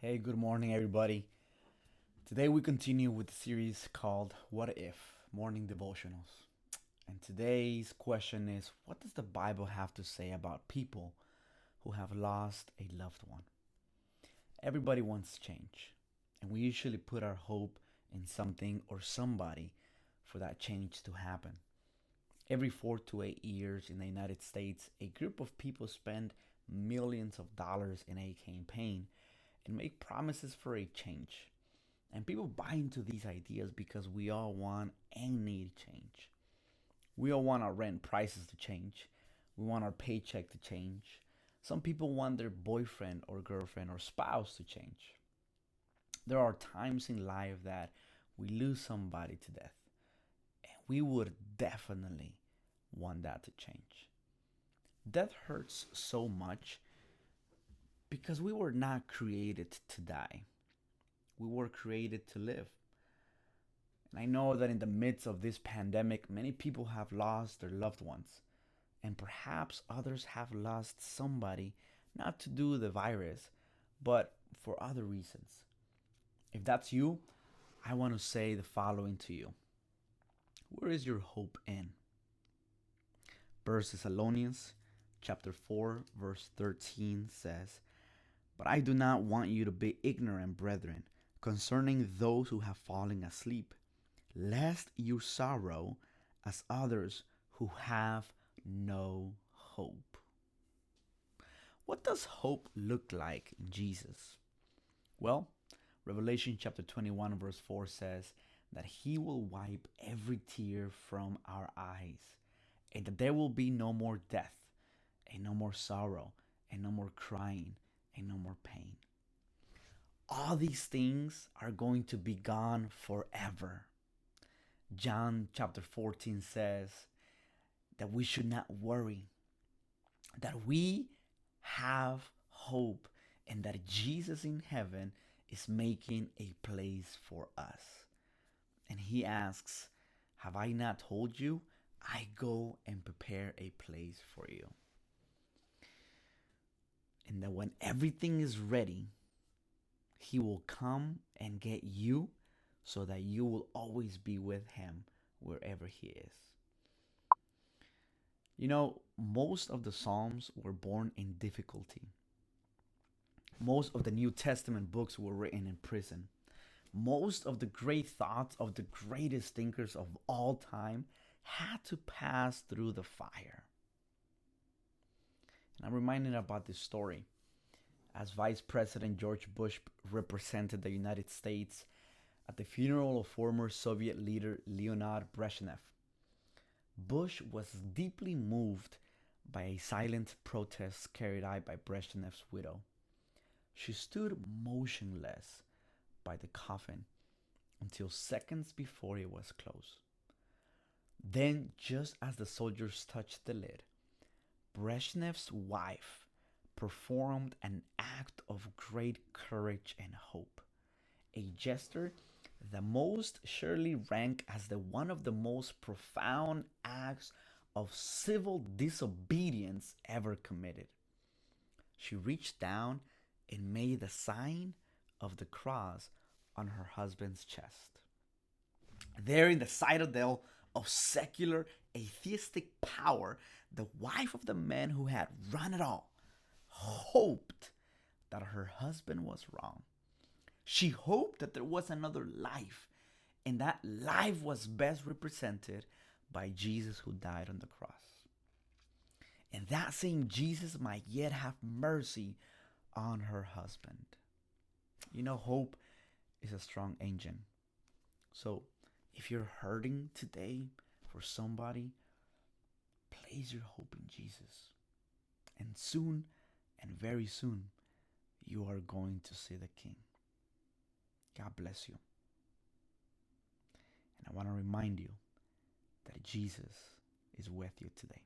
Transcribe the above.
Hey, good morning, everybody. Today we continue with the series called What If Morning Devotionals. And today's question is, what does the Bible have to say about people who have lost a loved one? Everybody wants change, and we usually put our hope in something or somebody for that change to happen. Every 4 to 8 years in the United States, a group of people spend millions of dollars in a campaign and make promises for a change. And people buy into these ideas because we all want and need change. We all want our rent prices to change. We want our paycheck to change. Some people want their boyfriend or girlfriend or spouse to change. There are times in life that we lose somebody to death, and we would definitely want that to change. Death hurts so much because we were not created to die. We were created to live. And I know that in the midst of this pandemic, many people have lost their loved ones, and perhaps others have lost somebody not to do the virus, but for other reasons. If that's you, I want to say the following to you. Where is your hope in? 1 Thessalonians chapter 4 verse 13 says, "But I do not want you to be ignorant, brethren, concerning those who have fallen asleep, lest you sorrow as others who have no hope." What does hope look like in Jesus? Well, Revelation chapter 21, verse 4 says that He will wipe every tear from our eyes, and that there will be no more death, and no more sorrow, and no more crying, and no more pain. All these things are going to be gone forever. John chapter 14 says that we should not worry, that we have hope, and that Jesus in heaven is making a place for us. And he asks, "Have I not told you? I go and prepare a place for you." And that when everything is ready, he will come and get you so that you will always be with him wherever he is. You know, most of the Psalms were born in difficulty. Most of the New Testament books were written in prison. Most of the great thoughts of the greatest thinkers of all time had to pass through the fire. And I'm reminded about this story. As Vice President George Bush represented the United States at the funeral of former Soviet leader Leonid Brezhnev, Bush was deeply moved by a silent protest carried out by Brezhnev's widow. She stood motionless by the coffin until seconds before it was closed. Then, just as the soldiers touched the lid, Brezhnev's wife performed an act of great courage and hope, a gesture that most surely rank as the one of the most profound acts of civil disobedience ever committed. She reached down and made the sign of the cross on her husband's chest. There in the citadel of secular atheistic power, the wife of the man who had run it all hoped that her husband was wrong. She hoped that there was another life, and that life was best represented by Jesus who died on the cross. And that same Jesus might yet have mercy on her husband. You know, hope is a strong engine. So if you're hurting today for somebody, place your hope in Jesus. And soon, and very soon, you are going to see the King. God bless you. And I want to remind you that Jesus is with you today.